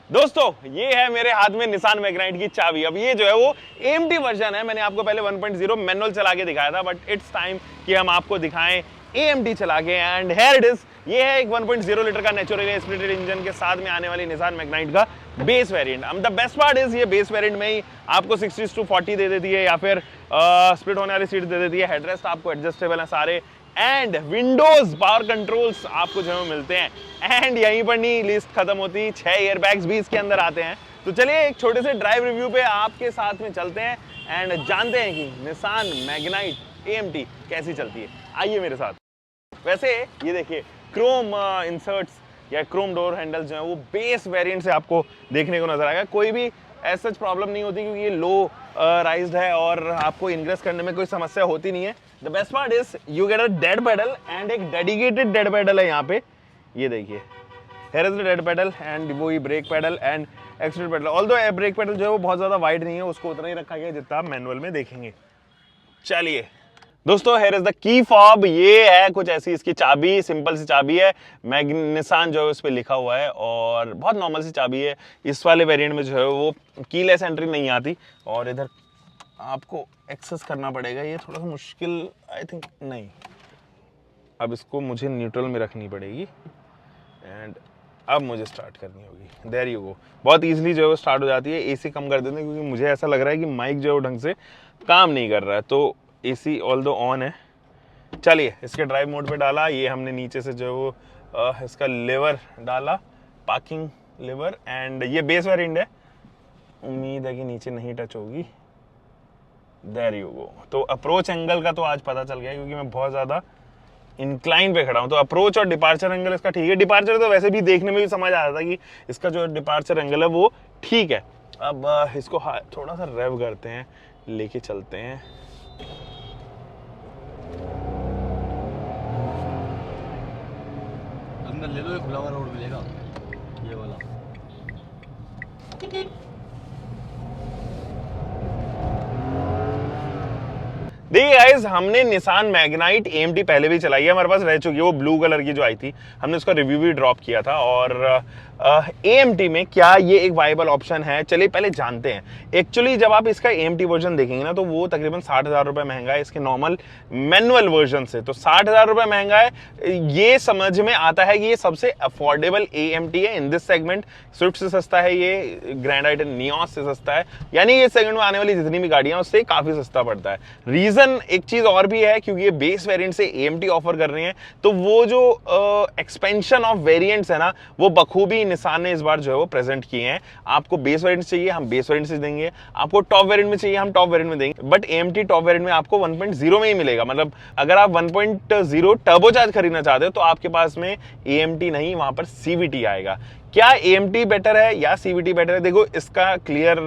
दोस्तों ये है मेरे हाथ में निसान मैग्नाइट की चाबी। अब ये जो है वो AMT वर्जन है। मैंने आपको पहले 1.0 मैनुअल चला के दिखाया था, बट इट्स टाइम कि हम आपको दिखाएं AMT चला के। एंड हेयर इट इज, ये है एक 1.0 लीटर का नेचुरली एस्पिरेटेड इंजन के साथ में आने वाली निसान मैग्नाइट का base variant. The best part is ये बेस वेरिएंट में ही आपको 60:40 दे देती है, या फिर स्प्लिट होने वाली सीट दे देती है। हेडरेस्ट आपको एडजस्टेबल है सारे, एंड विंडोज पावर कंट्रोल्स आपको जो है मिलते हैं। एंड यहीं पर नहीं लिस्ट खत्म होती, 6 एयरबैग्स भी इसके अंदर आते हैं। तो चलिए एक छोटे से ड्राइव रिव्यू पे आपके साथ में चलते हैं एंड जानते हैं कि निसान मैग्नाइट AMT कैसी चलती है। आइए मेरे साथ। वैसे ये देखिए क्रोम इंसर्ट्स या क्रोम डोर हैंडल जो है वो बेस वेरिएंट से आपको देखने को नजर आएगा। कोई भी ऐसा प्रॉब्लम नहीं होती क्योंकि ये लो राइज्ड है और आपको इंग्रेस करने में कोई समस्या होती नहीं है। The best part is you get a dead pedal, and एक डेडिकेटेड डेड पेडल है यहाँ पे। ये देखिए here is the dead pedal and वो ही brake pedal and accelerator pedal. Although brake pedal जो है वो बहुत ज्यादा वाइड नहीं है, उसको उतना ही रखा गया जितना आप मैनुअल में देखेंगे। चलिए दोस्तों, here is the key fob. ये है कुछ ऐसी इसकी चाबी, सिंपल सी चाबी है। निसान जो है उस पर लिखा हुआ है और बहुत नॉर्मल सी चाबी है। इस वाले वेरिएंट में जो है वो कीलेस एंट्री नहीं आती और इधर आपको एक्सेस करना पड़ेगा। ये थोड़ा सा मुश्किल आई थिंक नहीं। अब इसको मुझे न्यूट्रल में रखनी पड़ेगी एंड अब मुझे स्टार्ट करनी होगी। There you go. बहुत इजीली जो है वो स्टार्ट हो जाती है। AC कम कर देते हैं क्योंकि मुझे ऐसा लग रहा है कि माइक जो है वो ढंग से काम नहीं कर रहा है। तो AC ऑल्दो ऑन है। चलिए इसके ड्राइव मोड पे डाला। ये हमने नीचे से जो है वो इसका लेवर डाला, पार्किंग लेवर, एंड ये बेस वेरिएंट है। उम्मीद है कि नीचे नहीं टच होगी। There you go. तो अप्रोच एंगल का तो आज पता चल गया क्योंकि मैं बहुत ज्यादा इंक्लाइन पे खड़ा हूं। तो अप्रोच और डिपार्चर एंगल इसका ठीक है। डिपार्चर तो वैसे भी देखने में भी समझ आ रहा था कि इसका जो डिपार्चर एंगल है वो ठीक है। अब इसको थोड़ा सा रेव करते हैं, लेके चलते हैं। अंदर ले लो, एक खुला हुआ रोड मिलेगा ये वाला। देखिए गाइस, हमने निसान मैग्नाइट AMT पहले भी चलाई है, हमारे पास रह चुकी है। वो ब्लू कलर की जो आई थी, हमने उसका रिव्यू भी ड्रॉप किया था। और AMT में क्या ये एक वाइबल ऑप्शन है, चलिए पहले जानते हैं। एक्चुअली जब आप इसका AMT वर्जन देखेंगे ना तो वो तकरीबन 60,000 रुपए महंगा है इसके नॉर्मल मैनुअल वर्जन से। तो 60,000 रुपए महंगा है, ये समझ में आता है कि ये सबसे अफोर्डेबल AMT है इन दिस सेगमेंट। स्विफ्ट से सस्ता है ये, ग्रैंड आइटन नियॉस से सस्ता है, यानी ये सेगमेंट में आने वाली जितनी भी गाड़ियां उससे काफी सस्ता पड़ता है। रीजन एक चीज और भी है, क्योंकि ये बेस वेरिएंट से AMT ऑफर कर रही है, तो वो जो एक्सपेंशन ऑफ वेरिएंट्स है ना वो बखूबी निसान ने इस बार जो है वो प्रेजेंट किए हैं। आपको बेस वेरिएंट चाहिए, हम बेस वेरिएंट से देंगे। आपको टॉप वेरिएंट में चाहिए, हम टॉप वेरिएंट में देंगे। बट AMT टॉप वेरिएंट में आपको 1.0 में ही मिलेगा। मतलब अगर आप 1.0 टर्बोचार्ज खरीदना चाहते हो तो आपके पास में AMT नहीं, वहां पर CVT आएगा। क्या AMT बेटर है या CVT बेटर है? देखो इसका क्लियर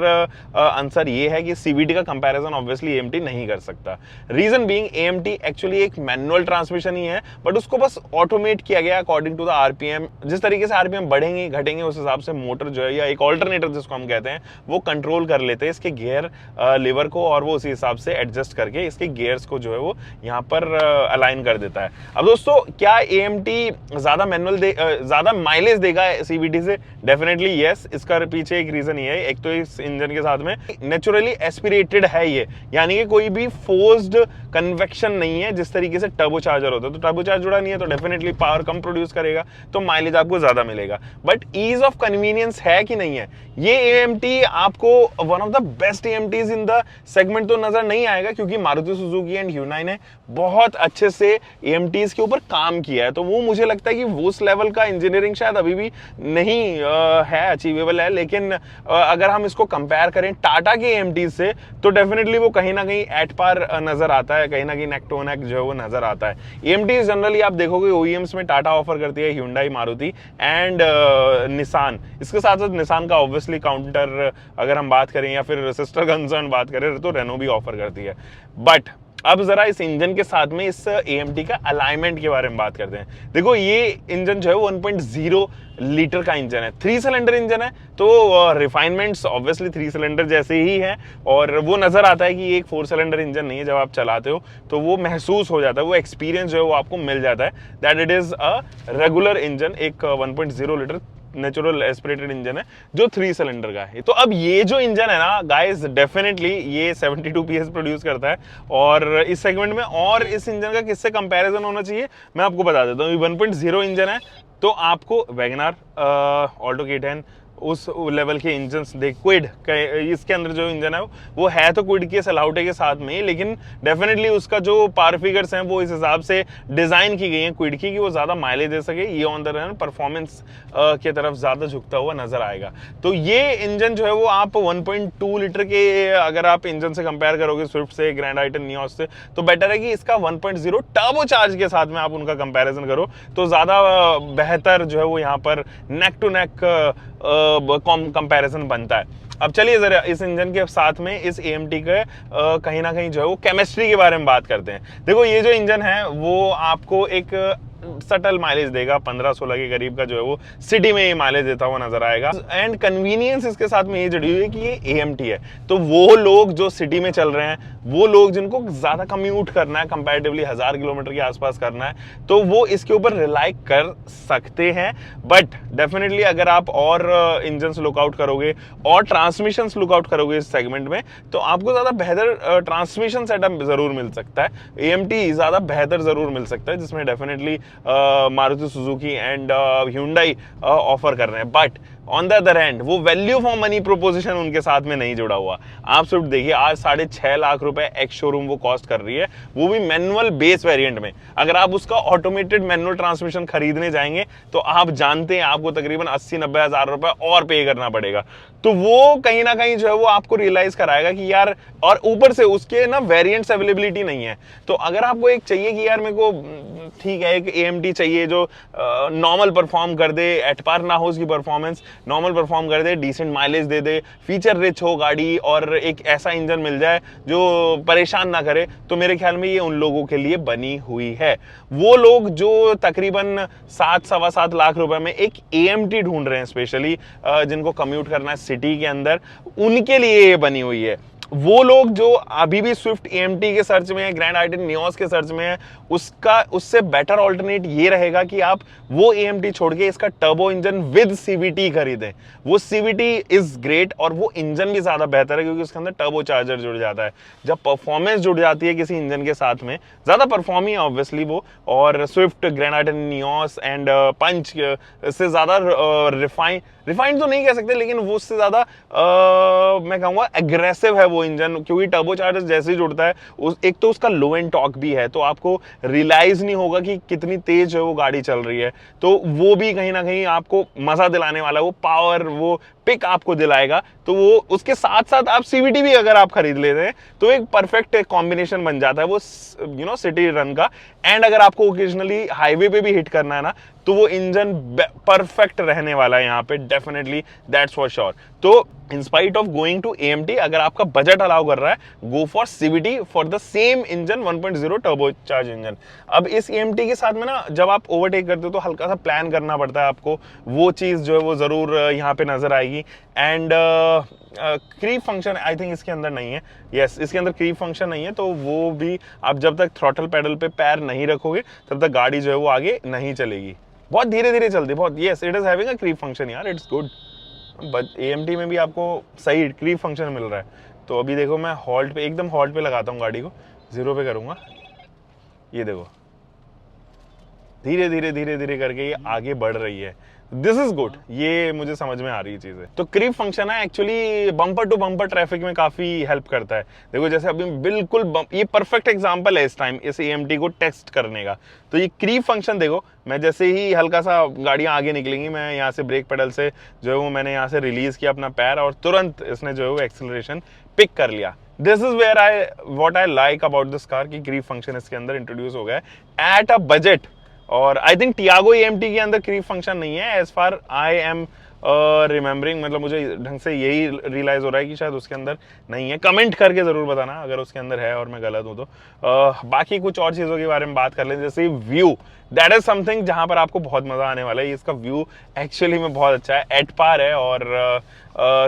आंसर ये है कि CVT का कंपैरिजन ऑब्वियसली AMT नहीं कर सकता। रीजन बीइंग AMT एक्चुअली एक मैनुअल ट्रांसमिशन ही है, बट उसको बस ऑटोमेट किया गया अकॉर्डिंग टू द RPM। जिस तरीके से RPM बढ़ेंगे घटेंगे उस हिसाब से मोटर जो है, या एक ऑल्टरनेटर जिसको हम कहते हैं, वो कंट्रोल कर लेते हैं इसके गियर लीवर को, और वो उसी हिसाब से एडजस्ट करके इसके गियर्स को जो है वो यहाँ पर अलाइन कर देता है। अब दोस्तों, क्या AMT ज्यादा ज्यादा माइलेज देगा CVT से? Definitely yes. इसका पीछे एक रीजन ये है, एक तो इस इंजन के साथ में नेचुरली एस्पिरेटेड है ये, यानी कि कोई भी फोर्स्ड कन्वेक्शन नहीं है जिस तरीके से टर्बोचार्जर होता है। तो टर्बोचार्जर जुड़ा नहीं है तो डेफिनेटली पावर कम प्रोड्यूस करेगा, तो माइलेज आपको ज्यादा मिलेगा। बट ईज ऑफ कन्वीनियंस है कि नहीं है? ये AMT आपको one of the best AMTs in the segment तो नजर नहीं आएगा, क्योंकि मारुति सुजुकी एंड Hyundai ने बहुत अच्छे से AMTs के ऊपर काम किया है। तो वो मुझे लगता है कि वो उस लेवल का इंजीनियरिंग शायद अभी भी नहीं है, अचीवेबल है। लेकिन अगर हम इसको कंपेयर करें टाटा के AMTs से तो डेफिनेटली वो कहीं ना कहीं एट पार नजर आता है, कहीं ना कहीं नेक टू नेक जो है वो नजर आता है। AMTs जनरली आप देखोगे OEMs में टाटा ऑफर करती है, Hyundai, मारुति एंड निसान। इसके साथ साथ निसान का ऑब्वियसली काउंटर अगर हम बात करें या फिर सिस्टर कंसर्न बात करें तो रेनो भी ऑफर करती है। बट अब जरा इस इंजन के साथ में इस AMT का अलाइनमेंट के बारे में बात करते हैं। देखो ये इंजन जो है 1.0 लीटर का इंजन है, 3 सिलेंडर इंजन है, तो रिफाइनमेंट्स ऑब्वियसली 3 सिलेंडर जैसे ही है, और वो नजर आता है कि ये एक 4 सिलेंडर इंजन नहीं है। जब आप चलाते हो तो वो महसूस हो जाता है, वो एक्सपीरियंस जो है वो आपको मिल जाता है that it is a regular engine, एक 1.0 लीटर नेचुरल एस्पिरेटेड इंजन है जो 3 सिलेंडर का है। तो अब ये जो इंजन है ना गाइस, डेफिनेटली ये 72 PS प्रोड्यूस करता है और इस सेगमेंट में, और इस इंजन का किससे कंपैरिजन होना चाहिए मैं आपको बता देता हूँ। 1.0 इंजन है तो आपको वैगनआर, ऑल्टो K10 उस लेवल के इंजन देख, क्विड इसके अंदर जो इंजन है वो है तो क्विड के सलाउटे के साथ में, लेकिन डेफिनेटली उसका जो पावर फिगर्स हैं वो इस हिसाब से डिजाइन की गई है क्विड की कि वो ज्यादा माइलेज दे सके। ये ऑन द रन परफॉर्मेंस की तरफ ज्यादा झुकता हुआ नजर आएगा। तो ये इंजन जो है वो आप 1.2 लीटर के अगर आप इंजन से कंपेयर करोगे स्विफ्ट से, ग्रैंड आइटन नियोस से, तो बेटर है कि इसका 1.0 टर्बो चार्ज के साथ में आप उनका कंपैरिजन करो तो ज्यादा बेहतर जो है वो यहाँ पर नेक टू नेक कंपैरिजन बनता है। अब चलिए जरा इस इंजन के साथ में इस AMT के कहीं ना कहीं जो है वो केमिस्ट्री के बारे में बात करते हैं। देखो ये जो इंजन है वो आपको एक सटल माइलेज देगा, 15-16 के करीब का जो है वो सिटी में ये माइलेज देता हुआ नजर आएगा। एंड कन्वीनियंस इसके साथ में ये जुड़ी हुई है कि ये AMT है, तो वो लोग जो सिटी में चल रहे हैं, वो लोग जिनको ज्यादा कम्यूट करना है, कंपैरेटिवली 1000 किलोमीटर के आसपास करना है, तो वो इसके ऊपर रिलाई कर सकते हैं। बट डेफिनेटली अगर आप और इंजन लुकआउट करोगे और ट्रांसमिशन लुकआउट करोगे इस सेगमेंट में, तो आपको ज्यादा बेहतर ट्रांसमिशन सेटअप जरूर मिल सकता है। AMT ज्यादा बेहतर जरूर मिल सकता है, जिसमें definitely Maruti Suzuki and Hyundai offer कर रहे हैं। But on the other hand वो वैल्यू फॉर मनी प्रोपोजिशन उनके साथ में नहीं जुड़ा हुआ। आप स्विफ्ट देखिए, आज 6.5 लाख रुपए एक्स शोरूम वो कॉस्ट कर रही है, वो भी मैनुअल बेस वेरिएंट में। अगर आप उसका ऑटोमेटेड मैनुअल ट्रांसमिशन खरीदने जाएंगे तो आप जानते हैं आपको तकरीबन 80-90 हजार रुपए और पे करना पड़ेगा। तो वो कहीं ना कहीं जो है वो आपको रियलाइज कराएगा कि यार, और ऊपर से उसके ना वेरिएंट्स अवेलेबिलिटी नहीं है। तो अगर आपको एक चाहिए कि यार मेरे को ठीक है एक AMT चाहिए जो नॉर्मल परफॉर्म कर दे, एट पार ना हो उसकी परफॉर्मेंस, नॉर्मल परफॉर्म कर दे, डिसेंट माइलेज दे दे, फीचर रिच हो गाड़ी और एक ऐसा इंजन मिल जाए जो परेशान ना करे, तो मेरे ख्याल में ये उन लोगों के लिए बनी हुई है। वो लोग जो तकरीबन 7-7.25 लाख रुपए में एक AMT ढूंढ रहे हैं, स्पेशली जिनको कम्यूट करना है सिटी के अंदर, उनके लिए ये बनी हुई है। वो लोग जो अभी भी स्विफ्ट AMT के सर्च में है, ग्रैंड आइटन नियोस के सर्च में है, उससे बेटर ऑल्टरनेट ये रहेगा कि आप वो AMT छोड़ के इसका टर्बो इंजन विद CVT खरीदें। वो CVT इज ग्रेट और वो इंजन भी ज्यादा बेहतर है क्योंकि उसके अंदर टर्बो चार्जर जुड़ जाता है। जब परफॉर्मेंस जुड़ जाती है किसी इंजन के साथ में, ज्यादा परफॉर्मी है ऑब्वियसली वो, और Swift, Grand i ten Nios and Punch से ज्यादा रिफाइंड तो नहीं कह सकते, लेकिन वो उससे ज्यादा मैं कहूंगा एग्रेसिव है वो इंजन, क्योंकि टर्बो चार्जर जैसे ही जुड़ता है एक तो उसका लो एंड टॉर्क भी है, तो आपको रियलाइज नहीं होगा कि कितनी तेज है वो गाड़ी चल रही है। तो वो भी कहीं ना कहीं आपको मजा दिलाने वाला, वो पावर, वो पिक आपको दिलाएगा। तो वो उसके साथ साथ आप CVT भी अगर आप खरीद लेते हैं तो एक परफेक्ट कॉम्बिनेशन बन जाता है वो सिटी रन का। एंड अगर आपको ओकेजनली हाईवे पे भी हिट करना है ना, तो वो इंजन परफेक्ट रहने वाला है यहाँ पे, डेफिनेटली, दैट्स फॉर श्योर। तो in spite of going to AMT, अगर आपका बजट अलाउ कर रहा है, go for CVT for the same engine, 1.0 turbo charge engine. अब इस AMT के साथ में ना जब आप ओवरटेक करते हो तो हल्का सा प्लान करना पड़ता है आपको, वो चीज जो है वो जरूर यहाँ पे नजर आएगी। And creep function I think इसके अंदर नहीं है, यस इसके अंदर क्रीप फंक्शन नहीं है, तो वो भी आप जब तक थ्रॉटल पेडल पे पैर नहीं रखोगे तब तक गाड़ी जो है वो आगे नहीं चलेगी। बहुत धीरे धीरे चलती, बहुत, yes it is having a creep function यार, इट्स गुड। बट AMT में भी आपको सही क्रीप फंक्शन मिल रहा है। तो अभी देखो मैं हॉल्ट पे, एकदम हॉल्ट पे लगाता हूँ गाड़ी को, 0 पे करूंगा, ये देखो धीरे धीरे धीरे धीरे करके ये आगे बढ़ रही है। दिस इज गुड, ये मुझे समझ में आ रही है चीजें। तो क्रीप फंक्शन है actually bumper to bumper traffic में काफी हेल्प करता है। देखो जैसे अभी बिल्कुल ये परफेक्ट एग्जांपल है इस टाइम इस AMT को टेस्ट करने का। तो ये क्रीप फंक्शन देखो, मैं जैसे ही हल्का सा गाड़ियां आगे निकलेंगी, मैं यहाँ से ब्रेक पेडल से जो है वो मैंने यहाँ से रिलीज किया अपना पैर और तुरंत इसने जो है वो एक्सेलरेशन पिक कर लिया। This is where what I like about this car की क्रीप फंक्शन इसके अंदर इंट्रोड्यूस हो गया है एट अ बजट। और आई थिंक टियागो AMT के अंदर क्रीप फंक्शन नहीं है as far I am remembering, मतलब मुझे ढंग से यही रियलाइज हो रहा है कि शायद उसके अंदर नहीं है। कमेंट करके जरूर बताना अगर उसके अंदर है और मैं गलत हूं तो। बाकी कुछ और चीजों के बारे में बात कर लें, जैसे व्यू, दैट इज समथिंग जहां पर आपको बहुत मजा आने वाला है। इसका व्यू एक्चुअली में बहुत अच्छा है, एट पार है, और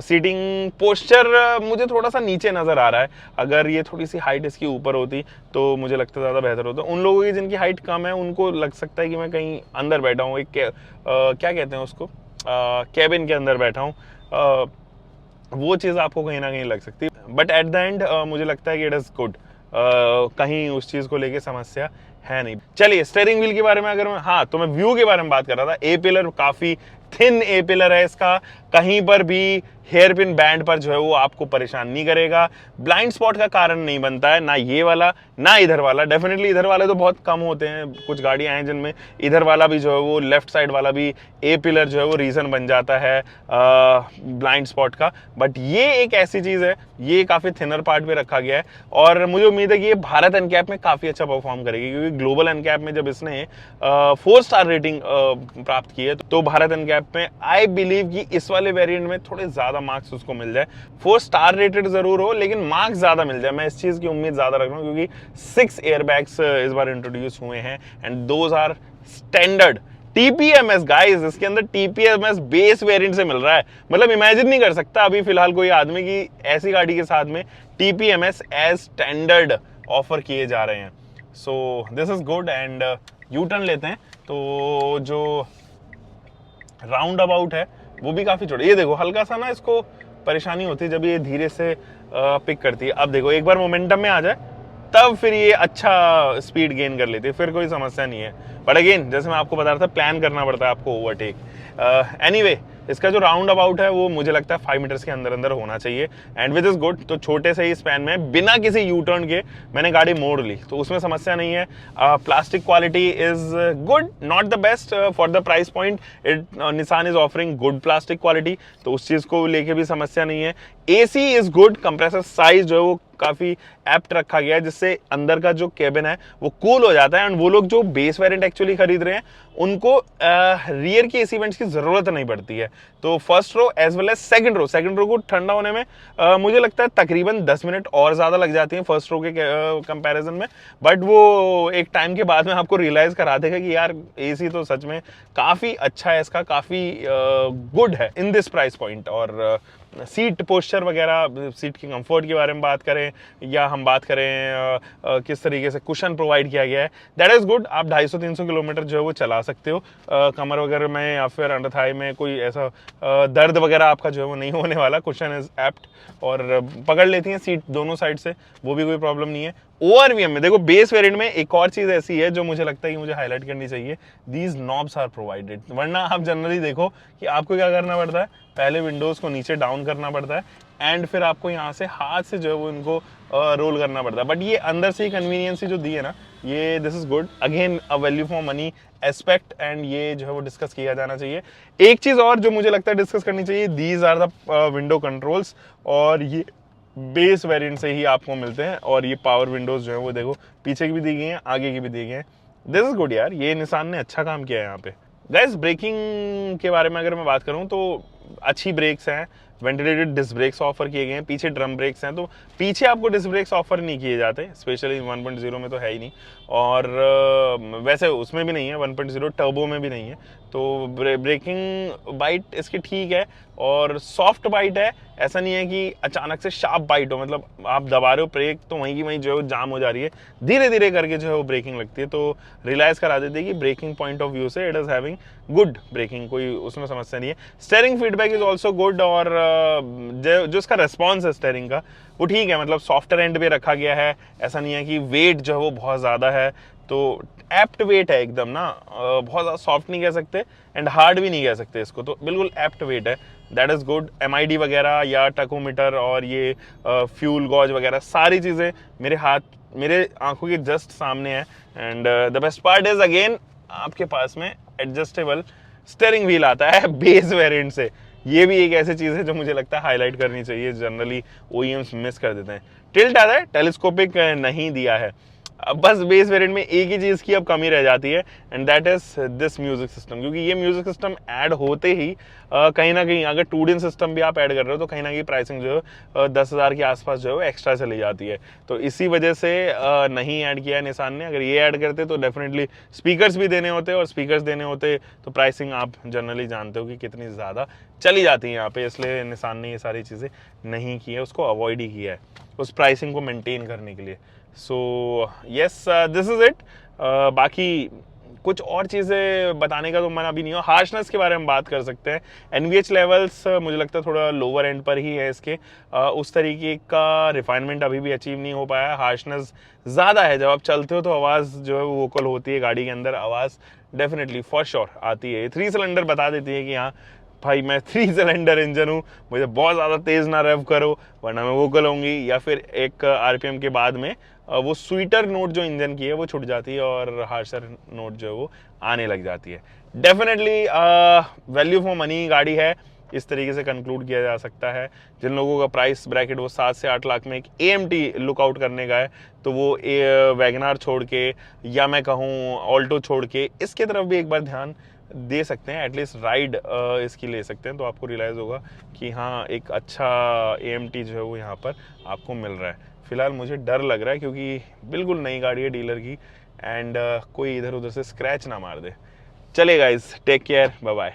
सीटिंग पोस्चर मुझे थोड़ा सा नीचे नजर आ रहा है। अगर ये थोड़ी सी हाइट इसकी ऊपर होती तो मुझे लगता है ज्यादा बेहतर होता। उन लोगों की जिनकी हाइट कम है उनको लग सकता है कि मैं कहीं अंदर बैठा हूँ, एक क्या कहते हैं उसको, कैबिन के अंदर बैठा हूँ, वो चीज़ आपको कहीं ना कहीं लग सकती है। बट एट द एंड मुझे लगता है कि इट इज़ गुड, कहीं उस चीज़ को लेके समस्या है नहीं। चलिए स्टीयरिंग व्हील के बारे में अगर हाँ, तो मैं व्यू के बारे में बात कर रहा था। ए पिलर काफ़ी थिन ए पिलर है इसका, कहीं पर भी हेयर पिन बैंड पर जो है वो आपको परेशान नहीं करेगा, ब्लाइंड स्पॉट का कारण नहीं बनता है, ना ये वाला ना इधर वाला। डेफिनेटली इधर वाले तो बहुत कम होते हैं, कुछ गाड़ियां हैं जिनमें इधर वाला भी जो है वो लेफ्ट साइड वाला भी ए पिलर जो है वो रीजन बन जाता है ब्लाइंड स्पॉट का। बट ये एक ऐसी चीज है, ये काफी थिनर पार्ट पे रखा गया है और मुझे उम्मीद है कि ये भारत एनकैप में काफी अच्छा परफॉर्म करेगी, क्योंकि ग्लोबल एनकैप में जब इसने 4 स्टार रेटिंग प्राप्त की है तो भारत एनकैप में आई बिलीव कि इस वाले वेरिएंट में थोड़े ज्यादा मार्क्स उसको मिल जाए। 4 स्टार रेटेड जरूर हो लेकिन मार्क्स ज्यादा मिल जाए, मैं इस चीज की उम्मीद ज्यादा रख रहा हूँ, क्योंकि 6 एयरबैग्स इस बार इंट्रोड्यूस हुए हैं and those are standard TPMS guys. इसके अंदर टीपीएमएस बेस वेरिएंट से मिल रहा है, मतलब इमेजिन नहीं कर सकता अभी फिलहाल कोई आदमी की ऐसी गाड़ी के साथ में टीपीएमएस एज स्टैंडर्ड ऑफर किए जा रहे हैं। So this is good and U turn लेते हैं तो जो राउंड अबाउट है वो भी काफी छोटा। ये देखो हल्का सा ना इसको परेशानी होती है जब ये धीरे से पिक करती है। अब देखो एक बार मोमेंटम में आ जाए तब फिर ये अच्छा स्पीड गेन कर लेती है, फिर कोई समस्या नहीं है। बट अगेन जैसे मैं आपको बता रहा था, प्लान करना पड़ता है आपको ओवरटेक। एनीवे इसका जो राउंड अबाउट है वो मुझे लगता है 5 मीटर्स के अंदर अंदर होना चाहिए एंड विच इज गुड। तो छोटे से ही स्पैन में बिना किसी यू टर्न के मैंने गाड़ी मोड़ ली तो उसमें समस्या नहीं है। Plastic quality is good, not the best for the price point. Nissan is offering good plastic quality, तो उस चीज को लेके भी समस्या नहीं है। AC is good, compressor size जो है वो काफी एप्ट रखा गया है जिससे अंदर का जो केबिन है वो कूल हो जाता है एंड वो लोग जो बेस वेरिएंट एक्चुअली खरीद रहे हैं उनको रियर की एसी वेंट्स की जरूरत नहीं पड़ती है। तो first row as well as second row को ठंडा होने में मुझे लगता है तकरीबन 10 मिनट और ज्यादा लग जाती है फर्स्ट रो के कंपैरिजन में। बट वो एक टाइम के बाद में आपको रियलाइज करा देगा कि यार एसी तो सच में काफी अच्छा है, इसका काफी गुड है इन दिस प्राइस पॉइंट। और सीट पोस्चर वगैरह, सीट की कंफर्ट के बारे में बात करें या हम बात करें किस तरीके से कुशन प्रोवाइड किया गया है, दैट इज गुड। आप 250-300 किलोमीटर जो है वो चला सकते हो कमर वगैरह में या फिर अंडर थाई में कोई ऐसा दर्द वगैरह आपका जो है वो नहीं होने वाला। कुशन इज एप्ट और पकड़ लेती है सीट दोनों साइड से, वो भी कोई प्रॉब्लम नहीं है। ओआरवीएम में देखो बेस वेरिएंट में एक और चीज ऐसी है जो मुझे लगता है कि मुझे हाईलाइट करनी चाहिए, दीज नॉब्स आर प्रोवाइडेड। वरना आप जनरली देखो कि आपको क्या करना पड़ता है, पहले विंडोज को नीचे डाउन करना पड़ता है एंड फिर आपको यहाँ से हाथ से जो है वो इनको रोल करना पड़ता है। बट ये अंदर से ही कन्वीनियंस जो दी है ना, ये this is good, again a value for money aspect and ये जो है वो डिस्कस किया जाना चाहिए। एक चीज और जो मुझे लगता है डिस्कस करनी चाहिए, these are the window controls और ये बेस वेरिएंट से ही आपको मिलते हैं और ये पावर विंडोज जो है वो देखो पीछे की भी दी गई हैं, आगे की भी दी गई हैं। दिस इज गुड यार, ये निसान ने अच्छा काम किया है यहाँ पे। गाइस ब्रेकिंग के बारे में अगर मैं बात करूँ तो अच्छी ब्रेक्स हैं, वेंटिलेटेड डिस्क ब्रेक्स ऑफर किए गए हैं, पीछे ड्रम ब्रेक्स हैं, तो पीछे आपको डिस्क ब्रेक्स ऑफर नहीं किए जाते, स्पेशली 1.0 में तो है ही नहीं और वैसे उसमें भी नहीं है, 1.0 टर्बो में भी नहीं है। तो ब्रेकिंग बाइट इसकी ठीक है और सॉफ्ट बाइट है, ऐसा नहीं है कि अचानक से शार्प बाइट हो, मतलब आप दबा रहे हो ब्रेक तो वहीं की वहीं जो है जाम हो जा रही है, धीरे धीरे करके जो है वो ब्रेकिंग लगती है। तो रियलाइज करा देते हैं कि ब्रेकिंग पॉइंट ऑफ व्यू से it is having good braking, कोई उसमें समस्या नहीं है। Steering feedback is also good और जो इसका रेस्पॉन्स है स्टीयरिंग का वो ठीक है, मतलब सॉफ्टर एंड पे रखा गया है, ऐसा नहीं है कि वेट जो है वो बहुत ज़्यादा है, तो एप्ट वेट है एकदम ना, बहुत ज़्यादा सॉफ्ट नहीं कह सकते एंड हार्ड भी नहीं कह सकते इसको, तो बिल्कुल एप्ट वेट है, दैट इज़ गुड। MID वगैरह या टकोमीटर और ये फ्यूल गॉज वगैरह सारी चीज़ें मेरे आंखों के जस्ट सामने है and the best part is again आपके पास में एडजस्टेबल स्टीयरिंग व्हील आता है बेस वेरिएंट से। ये भी एक ऐसी चीज़ है जो मुझे लगता है हाईलाइट करनी चाहिए, जनरली OEMs मिस कर देते हैं। टिल्ट आता है, टेलीस्कोपिक नहीं दिया है, अब बस बेस वेरिएंट में एक ही चीज़ की अब कमी रह जाती है and that is this music system, क्योंकि ये म्यूजिक सिस्टम ऐड होते ही कहीं ना कहीं अगर 2 दिन सिस्टम भी आप ऐड कर रहे हो तो कहीं ना कहीं प्राइसिंग जो है 10,000 के आसपास जो है एक्स्ट्रा चली जाती है। तो इसी वजह से नहीं ऐड किया है निसान ने, अगर ये ऐड करते तो डेफिनेटली स्पीकर्स भी देने होते और स्पीकर्स देने होते तो प्राइसिंग आप जनरली जानते हो कि कितनी ज़्यादा चली जाती है यहाँ पे, इसलिए निसान ने ये सारी चीज़ें नहीं की है, उसको अवॉइड ही किया है उस प्राइसिंग को मेंटेन करने के लिए। So yes this is it. बाकी कुछ और चीज़ें बताने का तो मन अभी नहीं हो। हार्शनेस के बारे में बात कर सकते हैं। एनवीएच लेवल्स मुझे लगता है थोड़ा लोअर एंड पर ही है इसके, उस तरीके का रिफाइनमेंट अभी भी अचीव नहीं हो पाया। हार्शनेस ज़्यादा है, जब आप चलते हो तो आवाज़ जो है वो वोकल होती है, गाड़ी के अंदर आवाज़ डेफिनेटली फॉर श्योर आती है। 3 सिलेंडर बता देती है कि हाँ भाई मैं 3 सिलेंडर इंजन हूँ, मुझे बहुत ज़्यादा तेज़ ना रेव करो वरना मैं वोकल होंगी, या फिर एक आरपीएम के बाद में वो स्वीटर नोट जो इंजन की है वो छूट जाती है और हार्शर नोट जो है वो आने लग जाती है। डेफिनेटली वैल्यू फॉर मनी गाड़ी है, इस तरीके से कंक्लूड किया जा सकता है। जिन लोगों का प्राइस ब्रैकेट वो 7 से 8 लाख में एक AMT लुकआउट करने का है तो वो वैगनार छोड़ के या मैं कहूँ ऑल्टो छोड़ के इसके तरफ भी एक बार ध्यान दे सकते हैं, एटलीस्ट राइड इसकी ले सकते हैं, तो आपको रियलाइज़ होगा कि हाँ एक अच्छा AMT जो है वो यहाँ पर आपको मिल रहा है। फिलहाल मुझे डर लग रहा है क्योंकि बिल्कुल नई गाड़ी है डीलर की, एंड कोई इधर उधर से स्क्रैच ना मार दे। चलिए guys, take care, bye bye.